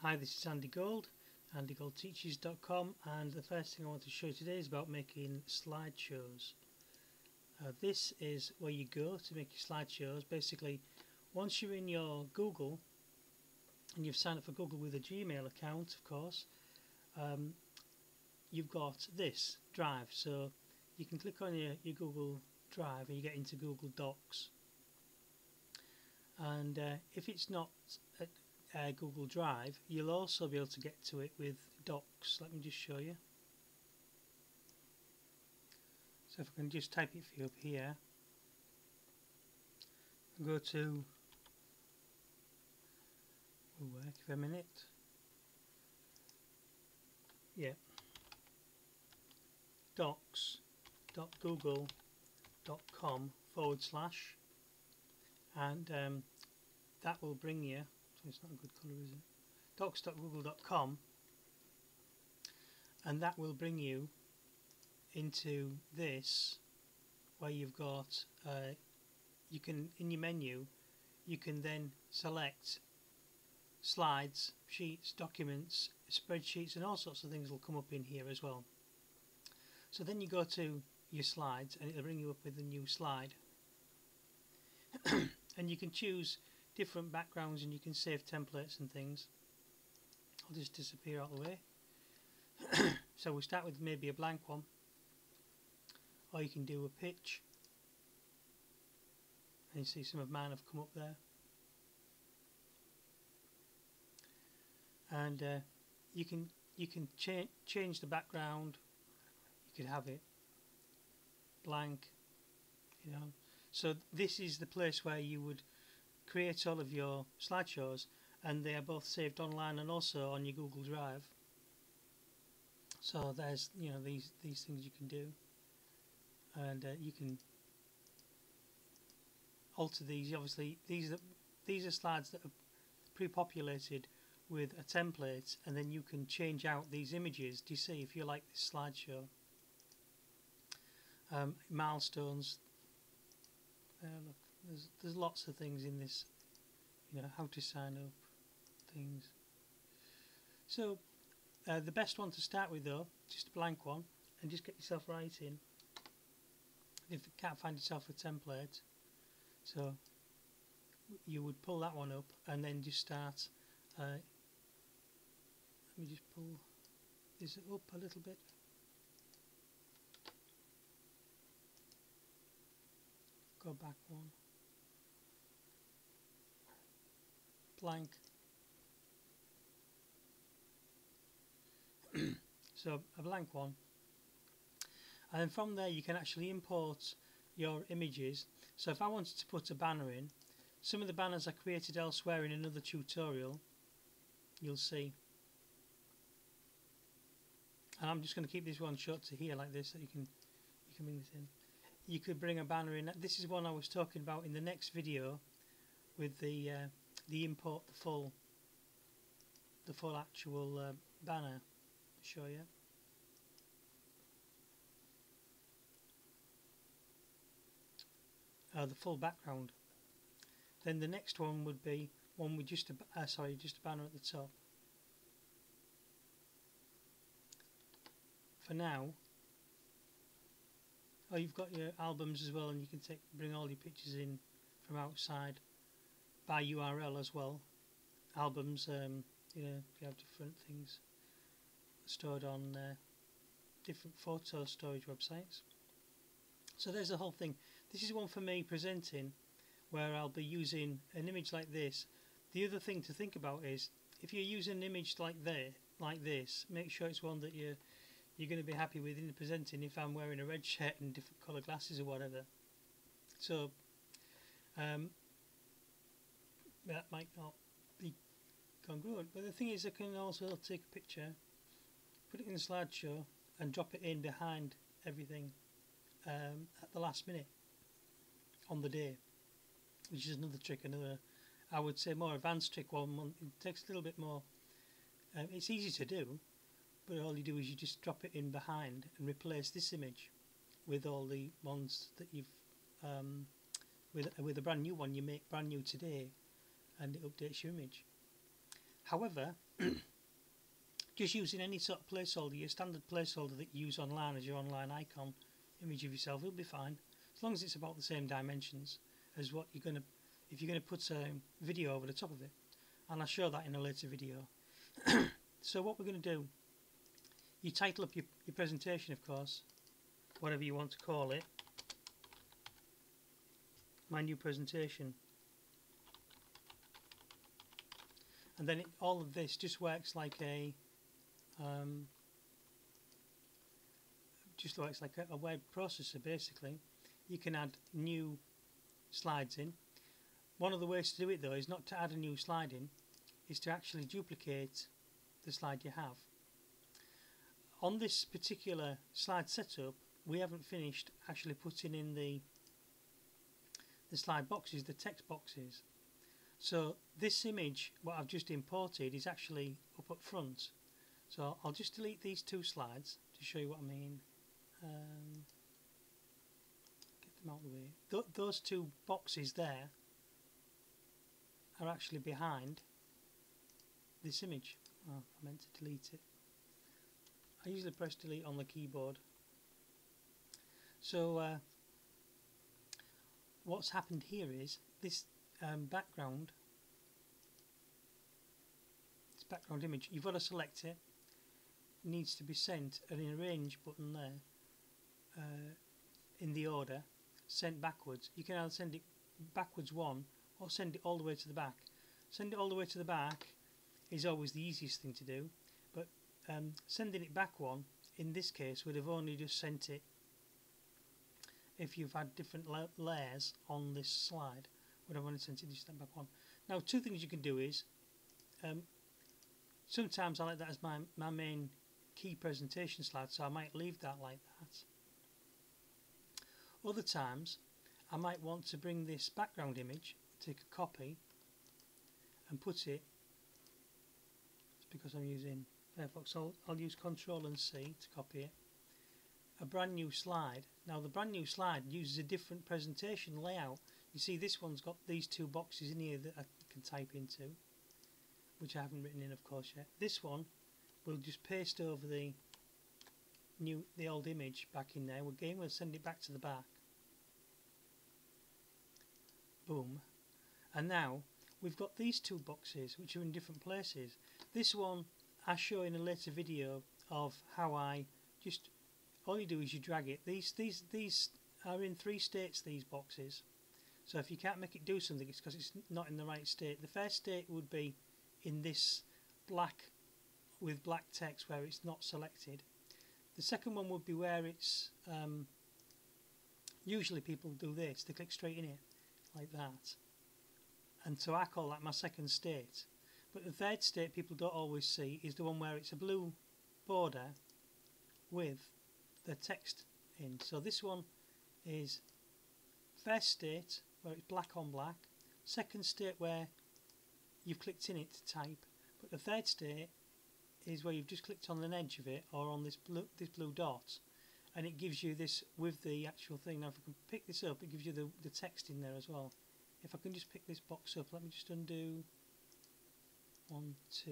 Hi, this is Andy Gold, andygoldteaches.com, and the first thing I want to show you today is about making slideshows. This is where you go to make your slideshows. Basically, once you're in your Google and you've signed up for Google with a Gmail account, of course, you've got this Drive. So you can click on your Google Drive and you get into Google Docs. And if it's not Google Drive, you'll also be able to get to it with Docs. Let me just show you. So if I can just type it for you up here, go to, will work for a minute, yeah, docs.google.com / and that will bring you, it's not a good colour, is it? docs.google.com, and that will bring you into this, where you've got you can, in your menu, you can then select slides, sheets, documents, spreadsheets, and all sorts of things will come up in here as well. So then you go to your slides and it'll bring you up with a new slide. And you can choose different backgrounds and you can save templates and things. I'll just disappear out of the way. So we start with maybe a blank one, or you can do a pitch, and you see some of mine have come up there. And you can change the background. You could have it blank, you know. So this is the place where you would create all of your slideshows, and they are both saved online and also on your Google Drive. So there's, you know, these things you can do, and you can alter these. Obviously, these are slides that are pre-populated with a template, and then you can change out these images. Do you see, if you like this slideshow? Milestones. Look, there's lots of things in this, you know, how to sign up, things. So the best one to start with, though, just a blank one, and just get yourself writing. If you can't find yourself a template, so you would pull that one up and then just start. Let me just pull this up a little bit. Go back one. Blank. So a blank one, and then from there you can actually import your images. So if I wanted to put a banner in, some of the banners are created elsewhere in another tutorial, you'll see. And I'm just going to keep this one short to here like this, so you can bring this in. You could bring a banner in. This is one I was talking about in the next video, with the import the full actual banner. I'll show you. The full background. Then the next one would be one with just a banner at the top. For now, oh, you've got your albums as well, and you can bring all your pictures in from outside by URL as well. Albums, you know, you have different things stored on different photo storage websites. So there's the whole thing. This is one for me presenting, where I'll be using an image like this. The other thing to think about is, if you're using an image like this, make sure it's one that you're going to be happy with in the presenting. If I'm wearing a red shirt and different colour glasses or whatever, so that might not be congruent. But the thing is, I can also take a picture, put it in the slideshow, and drop it in behind everything at the last minute on the day, which is another trick, another, I would say, more advanced trick. One, it takes a little bit more. It's easy to do, but all you do is you just drop it in behind and replace this image with all the ones that you've with a brand new one you make brand new today, and it updates your image. However, just using any sort of placeholder, your standard placeholder that you use online as your online icon image of yourself, will be fine, as long as it's about the same dimensions as what you're going to, if you're going to put a video over the top of it. And I'll show that in a later video. So what we're going to do, you title up your presentation, of course, whatever you want to call it. My new presentation. And then all of this just works like a web processor. Basically, you can add new slides in. One of the ways to do it though is not to add a new slide in, is to actually duplicate the slide you have. On this particular slide setup, we haven't finished actually putting in the slide boxes, the text boxes. So this image, what I've just imported, is actually up front. So I'll just delete these two slides to show you what I mean. Get them out of the way. Those two boxes there are actually behind this image. Oh, I meant to delete it. I usually press delete on the keyboard. So what's happened here is this background image, you've got to select it, needs to be sent an arrange button there, in the order, sent backwards. You can either send it backwards one or send it all the way to the back. Send it all the way to the back is always the easiest thing to do, but sending it back one in this case would have only just sent it if you've had different layers on this slide. Would have only sent it just back one. Now, two things you can do is sometimes I like that as my main key presentation slide, so I might leave that like that. Other times I might want to bring this background image, take a copy and put it, it's because I'm using Firefox, so I'll use Ctrl and C to copy it, a brand new slide. Now the brand new slide uses a different presentation layout. You see this one's got these two boxes in here that I can type into, which I haven't written in of course yet. This one we'll just paste over the old image back in there. Again, we'll send it back to the back. Boom. And now we've got these two boxes which are in different places. This one I show in a later video of how I just, all you do is you drag it. These are in three states, these boxes. So if you can't make it do something, it's because it's not in the right state. The first state would be in this black with black text where it's not selected. The second one would be where it's usually people do this, they click straight in it like that, and so I call that my second state. But the third state people don't always see is the one where it's a blue border with the text in. So this one is first state where it's black on black, second state where you've clicked in it to type, but the third state is where you've just clicked on an edge of it or on this blue dot, and it gives you this with the actual thing. Now if I can pick this up, it gives you the text in there as well. If I can just pick this box up, let me just undo 1, 2.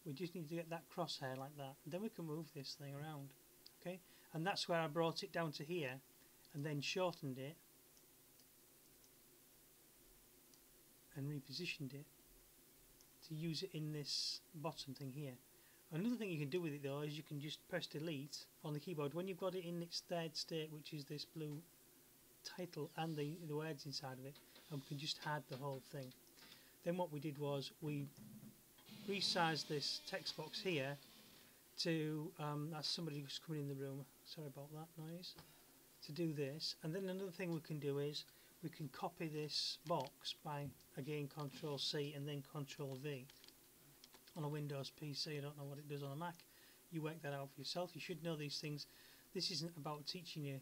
We just need to get that crosshair like that, and then we can move this thing around. Okay, and that's where I brought it down to here and then shortened it and repositioned it to use it in this bottom thing here. Another thing you can do with it though is you can just press delete on the keyboard when you've got it in its third state, which is this blue title and the words inside of it, and we can just hide the whole thing. Then what we did was we resized this text box here to that's somebody who's coming in the room, sorry about that noise, to do this. And then another thing we can do is we can copy this box by again Control C and then Control V. On a Windows PC, I don't know what it does on a Mac, you work that out for yourself. You should know these things. This isn't about teaching you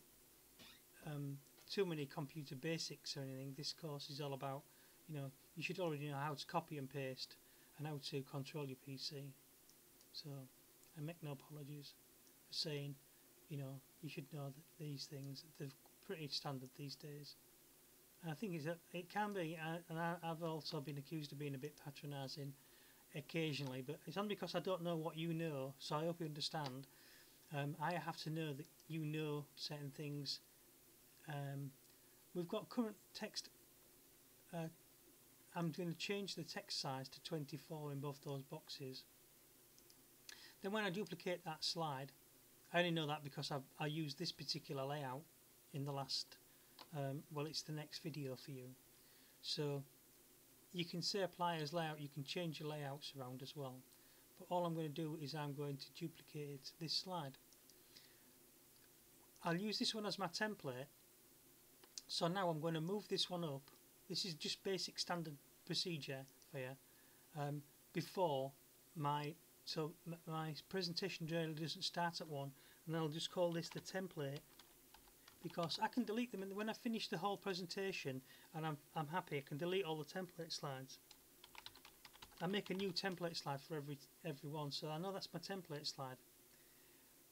too many computer basics or anything. This course is all about, you know, you should already know how to copy and paste and how to control your PC. So I make no apologies for saying, you know, you should know that these things, they're pretty standard these days. And I think it can be, and I've also been accused of being a bit patronising occasionally, but it's only because I don't know what you know, so I hope you understand. I have to know that you know certain things. We've got current text. I'm going to change the text size to 24 in both those boxes. Then when I duplicate that slide, I only know that because I used this particular layout in the last, well, it's the next video for you. So you can say apply as layout, you can change your layouts around as well. But all I'm going to do is I'm going to duplicate this slide. I'll use this one as my template. So now I'm going to move this one up. This is just basic standard procedure for you. Before my presentation really doesn't start at 1, and I'll just call this the template, because I can delete them, and when I finish the whole presentation and I'm happy, I can delete all the template slides. I make a new template slide for every one, so I know that's my template slide.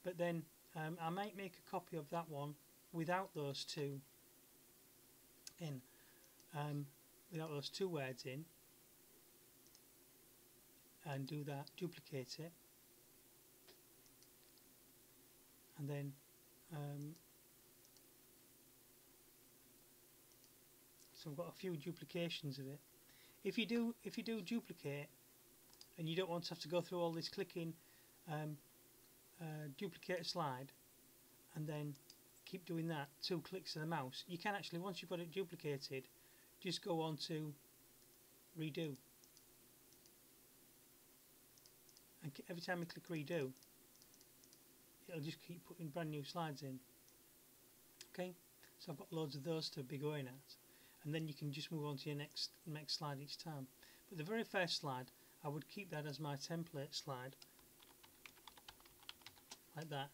But then I might make a copy of that one without those two in, without those two words in, and do that, duplicate it, and then so I've got a few duplications of it. If you do duplicate and you don't want to have to go through all this clicking, duplicate a slide and then keep doing that, 2 clicks of the mouse, you can actually, once you've got it duplicated, just go on to redo, and every time you click redo, it'll just keep putting brand new slides in. Okay, so I've got loads of those to be going at, and then you can just move on to your next slide each time. But the very first slide, I would keep that as my template slide, like that,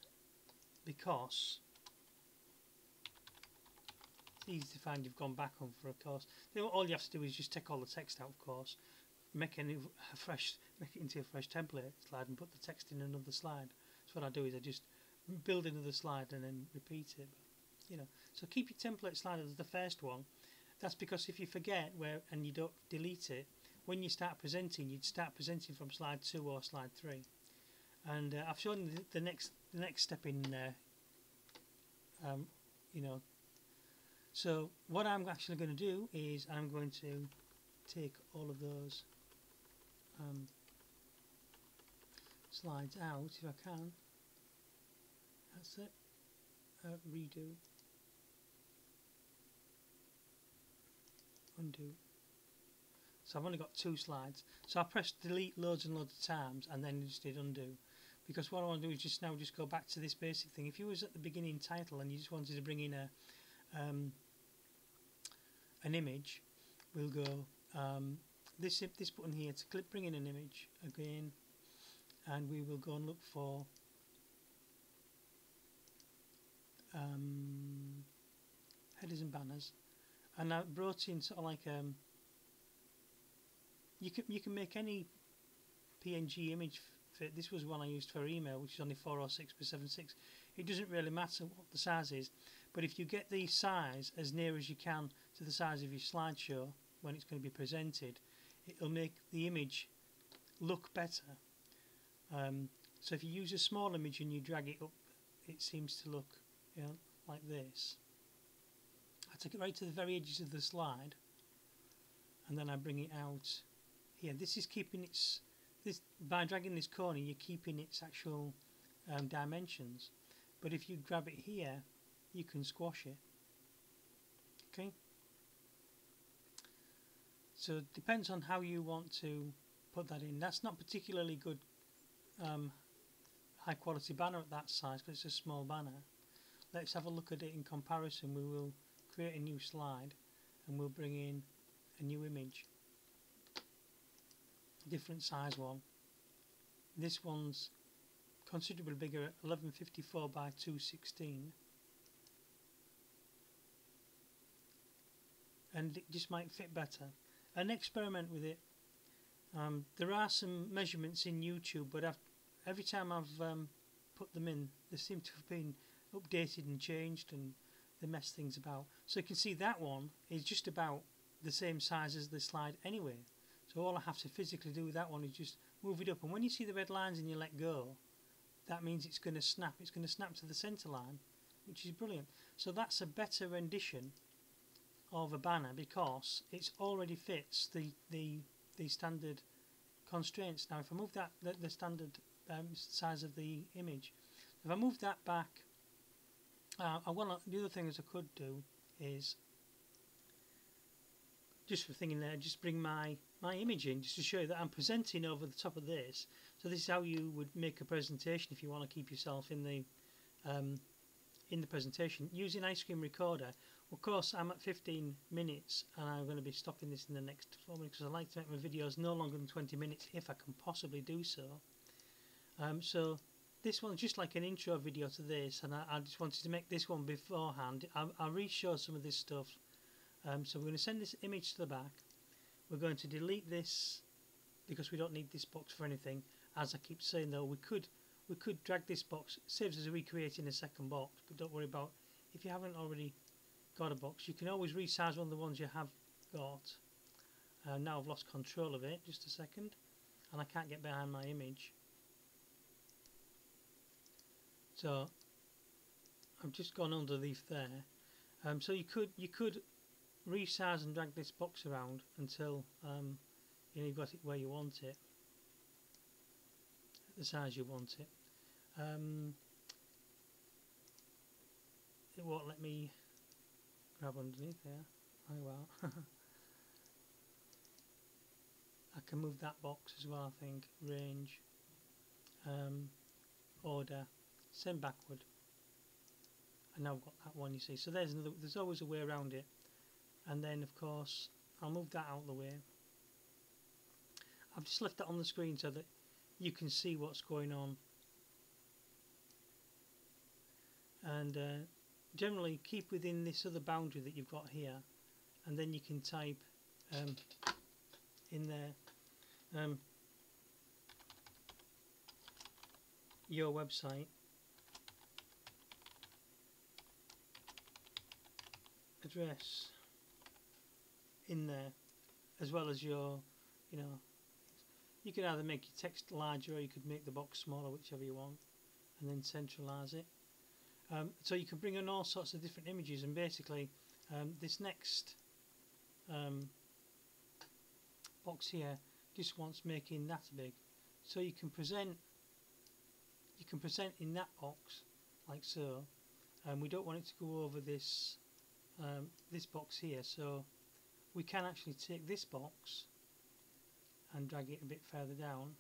because it's easy to find you've gone back on for a course. Then all you have to do is just take all the text out, of course, make it into a fresh template slide and put the text in another slide. So what I do is I just build another slide and then repeat it. But, you know, so keep your template slide as the first one. That's because if you forget and you don't delete it, when you start presenting, you'd start presenting from slide 2 or slide 3. And I've shown the next step in there. You know. So what I'm actually going to do is I'm going to take all of those slides out if I can. That's it. Redo. Undo. So I've only got 2 slides. So I pressed delete loads and loads of times and then just did undo. Because what I want to do is just go back to this basic thing. If you was at the beginning title and you just wanted to bring in an image, we'll go this button here to click bring in an image again, and we will go and look for headers and banners, and I brought in sort of like you can make any PNG image fit. This was one I used for email, which is only 406 by 76. It doesn't really matter what the size is, but if you get the size as near as you can to the size of your slideshow when it's going to be presented, it'll make the image look better. So if you use a small image and you drag it up, it seems to look, you know, like this. I take it right to the very edges of the slide, and then I bring it out here. This is keeping by dragging this corner, you're keeping its actual dimensions. But if you grab it here, you can squash it. Okay. So it depends on how you want to put that in. That's not particularly good high quality banner at that size because it's a small banner. Let's have a look at it in comparison. We will create a new slide and we'll bring in a new image, different size one. This one's considerably bigger at 1154 by 216, and it just might fit better. And experiment with it. There are some measurements in YouTube, but every time I've put them in, they seem to have been updated and changed, and mess things about. So you can see that one is just about the same size as the slide anyway. So all I have to physically do with that one is just move it up, and when you see the red lines and you let go, that means it's going to snap. It's going to snap to the center line, which is brilliant. So that's a better rendition of a banner because it already fits the standard constraints. Now if I move that the standard size of the image, if I move that back, the other thing as I could do is, just for thinking there, just bring my image in just to show you that I'm presenting over the top of this. So this is how you would make a presentation if you want to keep yourself in the presentation using Ice Cream Recorder. Of course, I'm at 15 minutes and I'm going to be stopping this in the next 4 minutes because I like to make my videos no longer than 20 minutes if I can possibly do so. So this one's just like an intro video to this, and I just wanted to make this one beforehand. I'll re-show some of this stuff. So we're going to send this image to the back. We're going to delete this because we don't need this box for anything. As I keep saying though, we could drag this box. It saves us recreating a second box, but don't worry about if you haven't already got a box. You can always resize one of the ones you have got. Now I've lost control of it, just a second, and I can't get behind my image. So I've just gone underneath there. So you could resize and drag this box around until you've got it where you want it, the size you want it. It won't let me grab underneath there. Oh well. I can move that box as well, I think. Range, order, send backward, and now I've got that one, you see. So there's always a way around it. And then of course I'll move that out of the way. I've just left that on the screen so that you can see what's going on, and generally keep within this other boundary that you've got here, and then you can type in there your website address in there, as well as your, you can either make your text larger or you could make the box smaller, whichever you want, and then centralize it. So you can bring in all sorts of different images, and basically this next box here just wants making that big, so you can present in that box like so. We don't want it to go over this this box here, so we can actually take this box and drag it a bit further down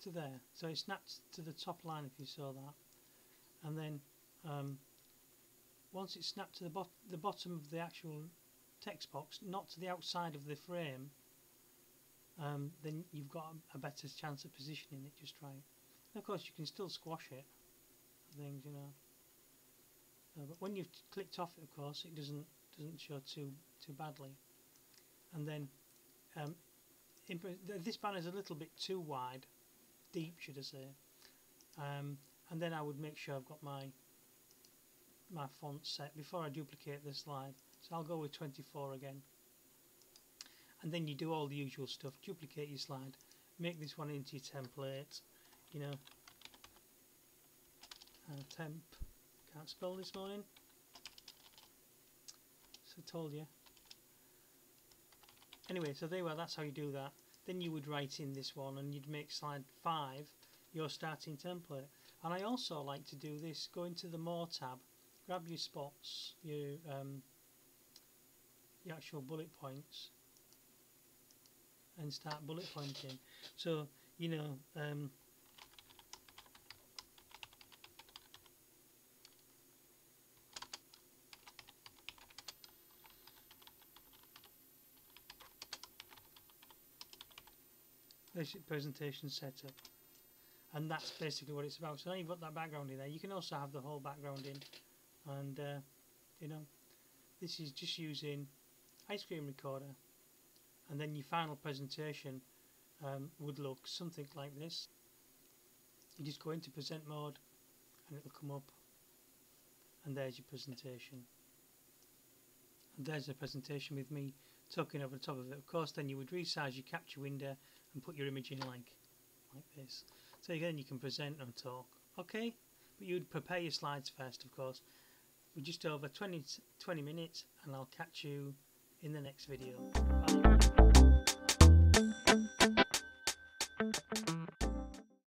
to there, so it snaps to the top line if you saw that. And then once it's snapped to the bottom of the actual text box, not to the outside of the frame, then you've got a better chance of positioning it just right. And of course you can still squash it, things, but when you've clicked off it, of course, it doesn't show too badly. And then this banner is a little bit too wide, deep should I say, and then I would make sure I've got my font set before I duplicate the slide. So I'll go with 24 again, and then you do all the usual stuff. Duplicate your slide, make this one into your template, temp, can't spell this morning, so I told you. Anyway, so there you are, that's how you do that. Then you would write in this one and you'd make slide 5 your starting template. And I also like to do this, go into the More tab, grab your spots, your actual bullet points, and start bullet pointing. So, basic presentation setup, and that's basically what it's about. So now you've got that background in there. You can also have the whole background in, and this is just using Ice Cream Recorder, and then your final presentation would look something like this. You just go into present mode, and it'll come up, and there's your presentation. And there's a presentation with me talking over the top of it. Of course, then you would resize your capture window and put your image in like this. So again, you can present and talk. Okay, but you'd prepare your slides first, of course. We're just over 20 minutes, and I'll catch you in the next video. Bye.